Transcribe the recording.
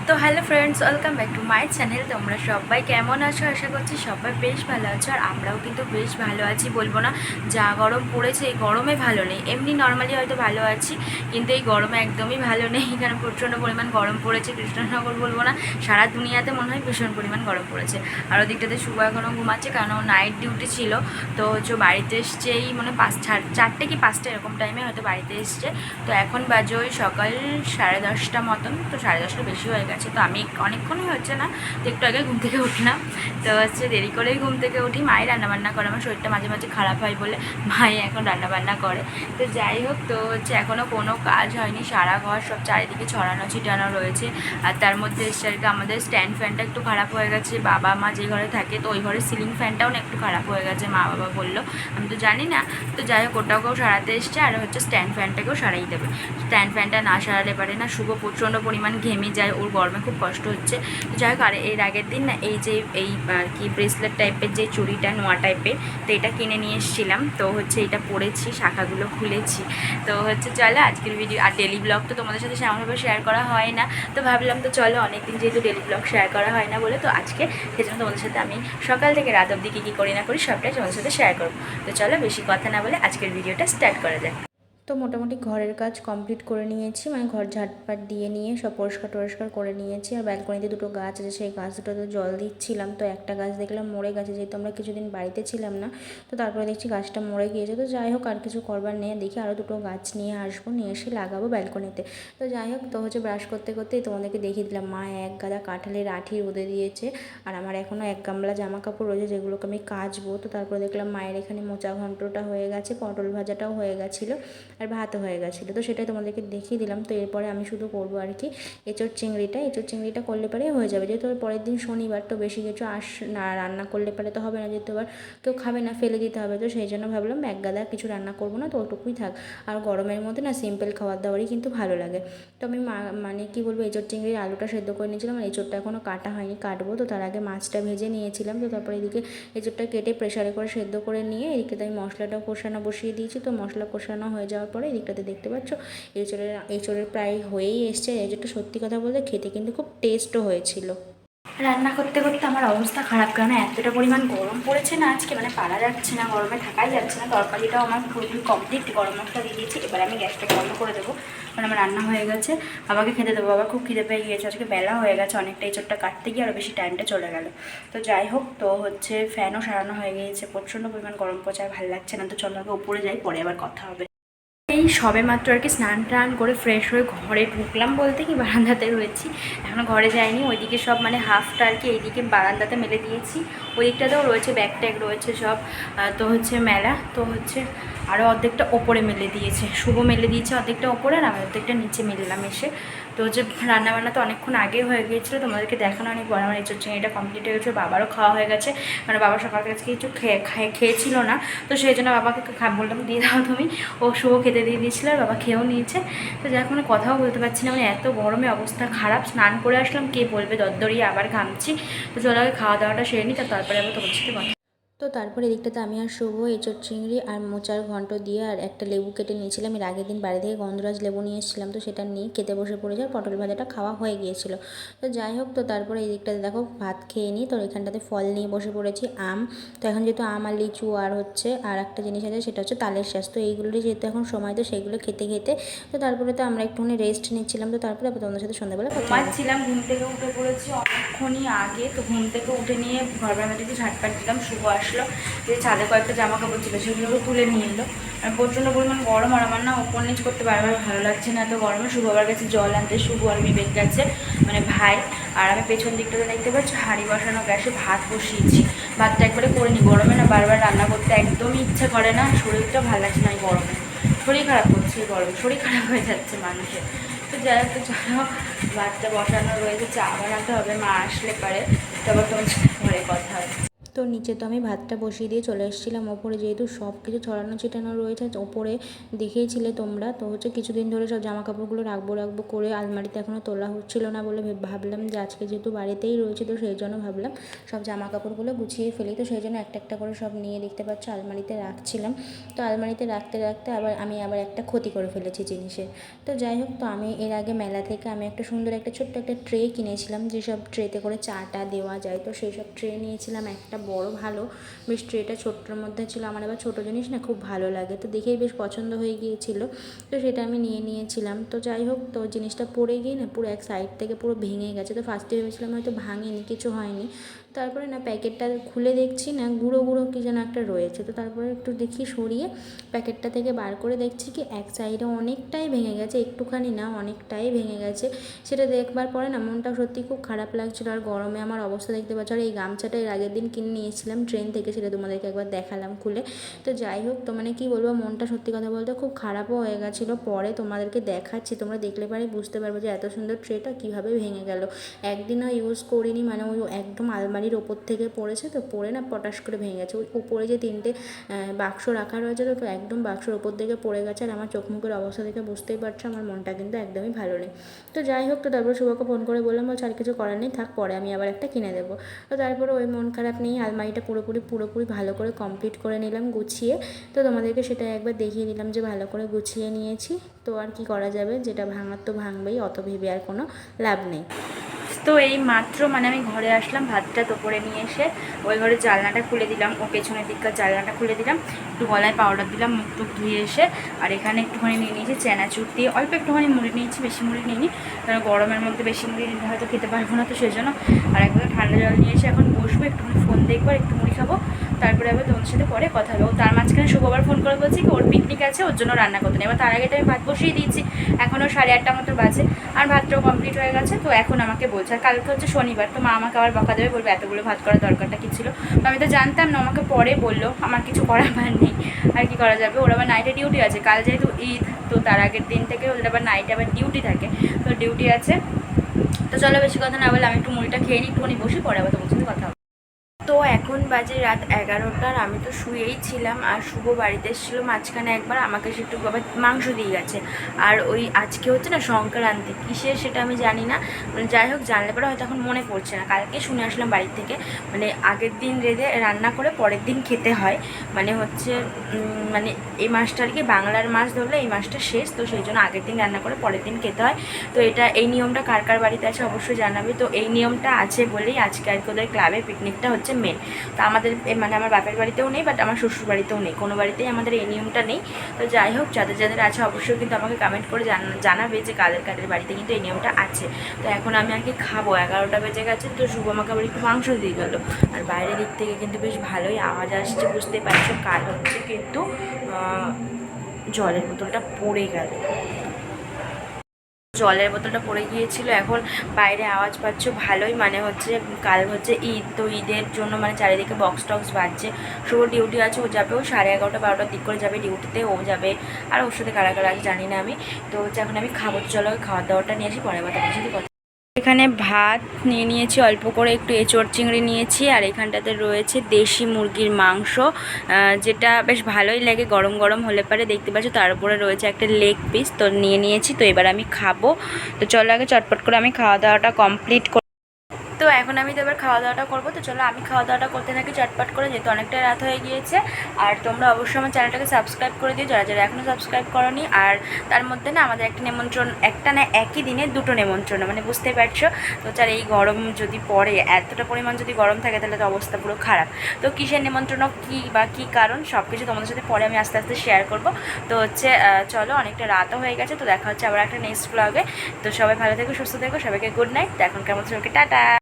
তো hello friends, welcome back to my channel. তোমরা সবাই কেমন আছো? আশা করছি সবাই বেশ ভালো আছো, আর আমরাও কিন্তু বেশ ভালো আছি। বলবো না যা গরম পড়েছে, এই গরমে ভালো নেই। এমনি নর্মালি হয়তো ভালো আছি, কিন্তু এই গরমে একদমই ভালো নেই। এখানে প্রচণ্ড পরিমাণ গরম পড়েছে। কৃষ্ণনগর বলবো না, সারা দুনিয়াতে মনে হয় ভীষণ পরিমাণ গরম পড়েছে। আর ওদিকটাতে শুভ এখনও ঘুমাচ্ছে, কারণ ও নাইট ডিউটি ছিল। তো হচ্ছে বাড়িতে এসছে এই মানে 4টে কি 5টা এরকম টাইমে হয়তো বাড়িতে এসছে। তো এখন বাজে ওই সকাল 10:30 মতন, তো 10:30 বেশি হয়ে গেছে। তো আমি অনেকক্ষণই হচ্ছে না, তো একটু আগে ঘুম থেকে উঠলাম। তো হচ্ছে দেরি করেই ঘুম থেকে উঠি। মাই রান্নাবান্না করে, আমার শরীরটা মাঝে মাঝে খারাপ হয় বলে মাই এখন রান্নাবান্না করে। তো যাই হোক, তো হচ্ছে এখনও কোনো কাজ হয়নি, সারা ঘর সব চারিদিকে ছড়ানো ছিটানো রয়েছে। আর তার মধ্যে এসছে আর কি আমাদের স্ট্যান্ড ফ্যানটা একটু খারাপ হয়ে গেছে। বাবা মা যে ঘরে থাকে, তো ওই ঘরের সিলিং ফ্যানটাও না একটু খারাপ হয়ে গেছে, মা বাবা বললো, আমি তো জানি না। তো যাই হোক, ওটাকেও সারাতে এসছে, আর হচ্ছে স্ট্যান্ড ফ্যানটাকেও সারাই দেবে। স্ট্যান্ড ফ্যানটা না সারালে পারে না। শুভ প্রচণ্ড পরিমাণ ঘেমে যায়, ওর গরমে খুব কষ্ট হচ্ছে। তো যাই হোক, আর এর আগের দিন না এই যে এই আর কি ব্রেসলেট টাইপের যে চুড়িটা নোয়া টাইপের, তো এটা কিনে নিয়ে এসেছিলাম। তো হচ্ছে এটা পরেছি, শাখাগুলো খুলেছি। তো হচ্ছে চলো আজকের ভিডিও। আর ডেলি ব্লগ তো তোমাদের সাথে সেমনভাবে শেয়ার করা হয় না, তো ভাবলাম তো চলো অনেকদিন যেহেতু ডেলি ব্লগ শেয়ার করা হয় না বলে, তো আজকে সেজন্য তোমাদের সাথে আমি সকাল থেকে রাত অবধি কী করি না করি সবটাই তোমাদের সাথে শেয়ার করবো। তো চলো বেশি কথা না বলে আজকের ভিডিওটা স্টার্ট করা যায়। তো মোটামুটি ঘরের কাজ কমপ্লিট করে নিয়েছি, মানে ঘর ঝাটপাট দিয়ে নিয়ে সব পরিষ্কার করে নিয়েছি। আর ব্যালকনিতে দুটো গাছ আছে, সেই গাছ দুটোতে জল দিচ্ছিলাম। তো একটা গাছ দেখলাম মরে গেছে, যেহেতু আমরা কিছুদিন বাড়িতে ছিলাম না, তো তারপরে দেখছি গাছটা মরে গিয়েছে। তো যাই হোক, আর কিছু করবার নেই, দেখি আরও দুটো গাছ নিয়ে আসবো, নিয়ে এসে লাগাবো ব্যালকনিতে। তো যাই হোক, তো হচ্ছে ব্রাশ করতে করতেই তোমাদেরকে দেখিয়ে দিলাম, মা এক গাদা কাঁঠালের আঠি রোদে দিয়েছে। আর আমার এখনও এক গামলা জামা কাপড় রয়েছে, যেগুলোকে আমি কাচবো। তো তারপরে দেখলাম মায়ের এখানে মোচা ঘন্টটা হয়ে গেছে, পটল ভাজাটাও হয়ে গেছিলো, আর ভাতও হয়ে গেছিলো। তো সেটাই তোমাদেরকে দেখিয়ে দিলাম। তো এরপরে আমি শুধু করবো আর কি এঁচোড় চিংড়িটা করলে পরে হয়ে যাবে, যেহেতু পরের দিন শনিবার, তো বেশি কিছু না রান্না করলে পরে তো হবে না, যেহেতু আবার কেউ খাবে না, ফেলে দিতে হবে। তো সেই জন্য ভাবলাম এক গাদা কিছু রান্না করবো না, তো ওটুকুই থাক। আর গরমের মধ্যে না সিম্পল খাবার দাবারই কিন্তু ভালো লাগে। তো আমি মানে কি বলবো, এঁচোড় চিংড়ির আলুটা সেদ্ধ করে নিয়েছিলাম, আর এঁচোড়টা এখনও কাটা হয়নি, কাটবো। তো তার আগে মাছটা ভেজে নিয়েছিলাম। তো তারপরে এদিকে এঁচোড়টা কেটে প্রেশারে করে সেদ্ধ করে নিয়ে এদিকে আমি মশলাটাও কষানো বসিয়ে দিয়েছি। তো মশলা কষানো হয়ে যাওয়ার পরে এদিকটাতে দেখতে পাচ্ছ এঁচোড়ের প্রায় হয়েই এসছে। এঁচোড়টা সত্যি কথা বলতে খেতে কিন্তু খুব টেস্টও হয়েছিল। রান্না করতে করতে আমার অবস্থা খারাপ, কারণ এতটা পরিমাণ গরম পড়েছে না আজকে, মানে পারা যাচ্ছে না, গরমে থাকাই যাচ্ছে না। তরকারিটাও আমার পুরোপুরি কমপ্লিট, গরম মশলা দিয়ে দিয়েছি। এবার আমি গ্যাসটা বন্ধ করে দেবো, মানে আমার রান্না হয়ে গেছে। বাবাকে খেতে দেবো, বাবা খুব খিদে পেয়ে গিয়েছে, আজকে বেলা হয়ে গেছে অনেকটা, এঁচোড়টা কাটতে গিয়ে আরও বেশি টাইমটা চলে গেল। তো যাই হোক, তো হচ্ছে ফ্যানও সারানো হয়ে গিয়েছে, প্রচণ্ড পরিমাণ গরম পড়ছে, আর ভালো লাগছে না। তো চলো আগে উপরে যাই, পরে আবার কথা হবে। এই সবে মাত্র আর কি স্নান টান করে ফ্রেশ হয়ে ঘরে ঢুকলাম, বলতে কি বারান্দাতে রয়েছি, এখনও ঘরে যাইনি। ওইদিকে সব মানে হাফটা আর কি এইদিকে বারান্দাতে মেলে দিয়েছি, ওই দিকটাতেও রয়েছে, ব্যাগ ট্যাগ রয়েছে সব। তো হচ্ছে মেলা, তো হচ্ছে আরও অর্ধেকটা ওপরে মেলে দিয়েছে, শুভ মেলে দিয়েছে অর্ধেকটা ওপরে, আর আমি অর্ধেকটা নিচে মেললাম এসে। তো হচ্ছে রান্নাবান্না তো অনেকক্ষণ আগে হয়ে গিয়েছিলো, তোমাদেরকে দেখানো অনেক বড়। আমার এঁচোড় চিংড়িটা কমপ্লিট হয়ে গেছিলো, বাবারও খাওয়া হয়ে গেছে, মানে বাবা সকাল কাছে কিছু খেয়েছিল না। তো সেই জন্য বাবাকে বললাম দিয়ে দাও তুমি, ও শুভ খেতে দিয়ে দিয়েছিল, আর বাবা খেয়েও নিয়েছে। তো যার কোনো কথাও বলতে পারছি না, মানে এত গরমে অবস্থা খারাপ। স্নান করে আসলাম, কে বলবে দরদরিয়ে আবার ঘামছি। তো চলো আগে খাওয়া দাওয়াটা সেরে নিই, তারপরে আবার তোমাদের সাথে কথা। তো তারপরে এদিকটাতে আমি আর শুভ এঁচোড় চিংড়ি আর মোচার ঘন্ট দিয়ে আর একটা লেবু কেটে নিয়েছিলাম। এর আগের দিন বাড়ি থেকে গন্ধরাজ লেবু নিয়ে এসেছিলাম, তো সেটা নিয়ে খেতে বসে পড়ে যায়। পটল ভাজাটা খাওয়া হয়ে গিয়েছিল। তো যাই হোক, তো তারপরে এই দিকটাতে দেখো ভাত খেয়ে নিই। তো এখানটাতে ফল নিয়ে বসে পড়েছি, আম। তো এখন যেহেতু আম আর লিচু আর হচ্ছে আর একটা জিনিস আছে, সেটা হচ্ছে তালের শাঁস। তো এইগুলোরই যেহেতু এখন সময়, তো সেইগুলো খেতে খেতে তো তারপরে তো আমরা একটুখানি রেস্ট নিচ্ছিলাম। তো তারপরে আবার তোমাদের সাথে সন্ধ্যাবেলা ঘুমাচ্ছিলাম, ঘুম থেকে উঠে পড়েছি অনেকক্ষণই আগে। তো ঘুম থেকে উঠে নিয়ে ঘর বারান্দাতে একটু ঝাটপাট দিলাম, শুভ আসলো, যে ছাদে কয়েকটা জামা কাপড় ছিল সেগুলোকে তুলে নিয়ে এলো। আর প্রচণ্ড পরিমাণ গরম, আর আমার না ওপর নিচ করতে বারবার ভালো লাগছে না এত গরমে। শুভ আবার গেছে জল আনতে, শুভ আর বিবেক গেছে, মানে ভাই। আর আমি পেছন দিকটাতে দেখতে পাচ্ছি হাঁড়ি বসানো, গ্যাসে ভাত বসিয়েছি। ভাতটা একবারে করে নিই, গরমে না বারবার রান্না করতে একদমই ইচ্ছা করে না, শরীরটা ভালো লাগছে না এই গরমে, শরীর খারাপ করছে এই গরমে, শরীর খারাপ হয়ে যাচ্ছে মানুষের। তো যাই হোক, তো চলো ভাতটা বসানো রয়েছে, চা বানাতে হবে, মা আসলে পারে, তারপর তোমার সাথে ঘরে কথা হবে। তো নিচে তো আমি ভাতটা বসিয়ে দিয়ে চলে এসেছিলাম ওপরে, যেহেতু সব কিছু ছড়ানো ছিটানো রয়েছে ওপরে, দেখেইছিলে তোমরা। তো হচ্ছে কিছুদিন ধরে সব জামা কাপড়গুলো রাখবো করে আলমারিতে এখনও তোলা হচ্ছিল না বলে ভাবলাম যে আজকে যেহেতু বাড়িতেই রয়েছে তো সেই জন্য ভাবলাম সব জামা কাপড়গুলো গুছিয়ে ফেলি। তো সেই জন্য একটা একটা করে সব নিয়ে দেখতে পাচ্ছ আলমারিতে রাখছিলাম। তো আলমারিতে রাখতে রাখতে আমি আবার একটা ক্ষতি করে ফেলেছি জিনিসের। তো যাই হোক, তো আমি এর আগে মেলা থেকে আমি একটা সুন্দর একটা ছোট্ট একটা ট্রে কিনেছিলাম, যেসব ট্রেতে করে চাটা দেওয়া যায়। তো সেই সব ট্রে নিয়েছিলাম একটা বড়, ভালো বেশ ট্রেটা ছোট্টর মধ্যে ছিল। আমার আবার ছোটো জিনিস না খুব ভালো লাগে, তো দেখেই বেশ পছন্দ হয়ে গিয়েছিল, তো সেটা আমি নিয়েছিলাম। তো যাই হোক, তো জিনিসটা পড়ে গিয়ে না পুরো এক সাইড থেকে পুরো ভেঙে গেছে। তো ফার্স্টে ভেবেছিলাম হয়তো ভাঙেনি, কিছু হয়নি। তারপরে না প্যাকেটটা খুলে দেখছি না গুঁড়ো গুঁড়ো কী যেন একটা রয়েছে। তো তারপরে একটু দেখি সরিয়ে প্যাকেটটা থেকে বার করে দেখছি কি এক সাইডে অনেকটাই ভেঙে গেছে, একটুখানি না অনেকটাই ভেঙে গেছে। সেটা দেখবার পরে না মনটা সত্যি খুব খারাপ লাগছিলো। আর গরমে আমার অবস্থা দেখতে পাচ্ছ। আর এই গামছাটা এর আগের দিন কিনে নিয়েছিলাম ট্রেন থেকে, সেটা তোমাদেরকে একবার দেখালাম খুলে। তো যাই হোক, তো মানে কী বলবো, মনটা সত্যি কথা বলতে খুব খারাপও হয়ে গেছিলো। পরে তোমাদেরকে দেখাচ্ছি, তোমরা দেখলে পরে বুঝতে পারবো যে এত সুন্দর ট্রেটা কীভাবে ভেঙে গেল। একদিনও ইউজ করিনি, মানে ওই একদম আলমারির ওপর থেকে পড়েছে, তো পড়ে না পটাশ করে ভেঙে গেছে। ওই উপরে যে 3টে বাক্স রাখা রয়েছে, তো একদম বাক্সর ওপর থেকে পড়ে গেছে। আর আমার চোখ মুখের অবস্থা দেখে বুঝতেই পারছো আমার মনটা কিন্তু একদমই ভালো নেই। তো যাই হোক, তো তারপর শুভকে ফোন করে বললাম, বলছে আর কিছু করার নেই, থাক পরে আমি আবার একটা কিনে দেবো। তো তারপরে ওই মন খারাপ নিয়ে আলমারিটা পুরোপুরি ভালো করে কমপ্লিট করে নিলাম গুছিয়ে। তো তোমাদেরকে সেটা একবার দেখিয়ে দিলাম যে ভালো করে গুছিয়ে নিয়েছি। তো আর কি করা যাবে, যেটা ভাঙার তো ভাঙবেই, অত ভেবে আর কোনো লাভ নেই। তো এই মাত্র মানে আমি ঘরে আসলাম, ভাতটা দুপুরে নিয়ে এসে ওই ঘরে জানলাটা খুলে দিলাম, ও পেছনের দিককার জানলাটা খুলে দিলাম, একটু গলায় পাউডার দিলাম, মুখ টুক ধুয়ে এসে। আর এখানে একটুখানি নিয়ে নিয়েছি চেনাচুর দিয়ে, অল্প একটুখানি মুড়ি নিয়েছি, বেশি মুড়ি নিইনি, কারণ গরমের মধ্যে বেশি মুড়ি নিলে হয়তো খেতে পারবো না, তো সেই জন্য। আর একদম ঠান্ডা জল নিয়ে এসে এখন বসবো, একটুখানি ফোন দেখবো, একটু মুড়ি খাবো, তারপরে আবার তোমাদের সাথে পরে কথা হবে। তার মাঝখানে শুক্রবার ফোন করে বলছি কি ওর পিকনিক আছে, ওর জন্য রান্না করতে নেই। এবার তার আগে তো আমি ভাত বসিয়ে দিয়েছি, এখনও 8:30 মতো বাজে, আর ভাতটাও কমপ্লিট হয়ে গেছে। তো এখন আমাকে বলছে, আর কালকে হচ্ছে শনিবার, তো মা আমাকে আবার বকা দেবে, বলবে এতগুলো ভাত করার দরকারটা কী ছিল। তো আমি তো জানতাম না, আমাকে পরে বললো, আমার কিছু করার নেই, আর কি করা যাবে। ওর আবার নাইটে ডিউটি আছে, কাল যেহেতু ঈদ, তো তার আগের দিন থেকে ওদের আবার নাইটে আবার ডিউটি থাকে, তো ডিউটি আছে। তো চলো বেশি কথা না বলে আমি একটু মুড়িটা খেয়ে নিই, একটুখানি বসি, পরে আবার তোমার সাথে কথা হবে। তো এখন বাজে রাত 11টার, আমি তো শুয়েই ছিলাম। আর শুভ বাড়িতে এসেছিলো মাঝখানে একবার, আমাকে সে একটু আবার মাংস দিয়ে গেছে। আর ওই আজকে হচ্ছে না সংক্রান্তি, কিসের সেটা আমি জানি না, মানে যাই হোক জানলে পরে হয়তো এখন মনে পড়ছে না। কালকে শুনে আসলাম বাড়ির থেকে, মানে আগের দিন রেঁধে রান্না করে পরের দিন খেতে হয়, মানে হচ্ছে মানে এই মাসটা আর কি বাংলার মাস ধরলে এই মাসটা শেষ, তো সেই জন্য আগের দিন রান্না করে পরের দিন খেতে হয়। তো এই নিয়মটা কার কার বাড়িতে আছে অবশ্যই জানাবে। তো এই নিয়মটা আছে বলেই আজকে আর কি ওদের ক্লাবে পিকনিকটা হচ্ছে মেন। তো আমাদের মানে আমার বাপের বাড়িতেও নেই, বাট আমার শ্বশুর বাড়িতেও নেই, কোনো বাড়িতেই আমাদের এই নিয়মটা নেই। তো যাই হোক, যাদের যাদের আছে অবশ্যই কিন্তু আমাকে কমেন্ট করে জানাবে যে কাদের বাড়িতে কিন্তু এই নিয়মটা আছে। তো এখন আমি আর কি খাবো, 11টা বেজে গেছে। তো শুভ আমাকে আবার একটু মাংস দিয়ে গেল। আর বাইরের দিক থেকে কিন্তু বেশ ভালোই আওয়াজ আসছে, বুঝতে পারছো। কাল হচ্ছে কিন্তু জলের বোতলটা পড়ে গেল, জলের বোতলটা পড়ে গিয়েছিল। এখন বাইরে আওয়াজ পাচ্ছ ভালোই, মানে হচ্ছে কাল হচ্ছে ঈদ, তো ঈদের জন্য মানে চারিদিকে বক্স টক্স বাজছে। শুভ ডিউটি আছে, ও যাবে, ও 11:30 12টার দিক করে যাবে ডিউটিতে, ও যাবে। আর ওর সাথে কারা কারা জানি না আমি। তো হচ্ছে এখন আমি খাবো, চলো খাওয়ার দাওয়াটা নিয়ে আসি, পরে আবার তোমার সাথে কথা। এখানে ভাত নিয়ে নিয়েছি অল্প করে, একটু এঁচোড় চিংড়ি নিয়েছি, আর এখানটাতে রয়েছে দেশি মুরগির মাংস, যেটা বেশ ভালোই লাগে গরম গরম হলে পারে, দেখতে পাচ্ছ। তার উপরে রয়েছে একটা লেগ পিস, তো নিয়েছি। তো এবার আমি খাবো। তো চলো আগে চটপট করে আমি খাওয়া দাওয়াটা কমপ্লিট। তো এখন আমি তো এবার খাওয়া দাওয়াটা করবো। তো চলো আমি খাওয়া দাওয়াটা করতে থাকি চটপট করে, যেহেতু অনেকটা রাত হয়ে গিয়েছে। আর তোমরা অবশ্যই আমার চ্যানেলটাকে সাবস্ক্রাইব করে দিও, যারা যারা এখনও সাবস্ক্রাইব করোনি। আর তার মধ্যে না আমাদের একটা নিমন্ত্রণ, একটা না একই দিনে দুটো নিমন্ত্রণ, মানে বুঝতে পারছো। তো চার এই গরম যদি পড়ে, এতটা পরিমাণ যদি গরম থাকে, তাহলে তো অবস্থা পুরো খারাপ। তো কিসের নিমন্ত্রণ, কী বা কী কারণ, সব কিছু তোমাদের সাথে পরে আমি আস্তে আস্তে শেয়ার করবো। তো হচ্ছে চলো, অনেকটা রাতও হয়ে গেছে। তো দেখা হচ্ছে আবার একটা নেক্সট ব্লগে। তো সবাই ভালো থেকো, সুস্থ থেকো, সবাইকে গুড নাইট। তো এখন কেমন সবাইকে টাটা।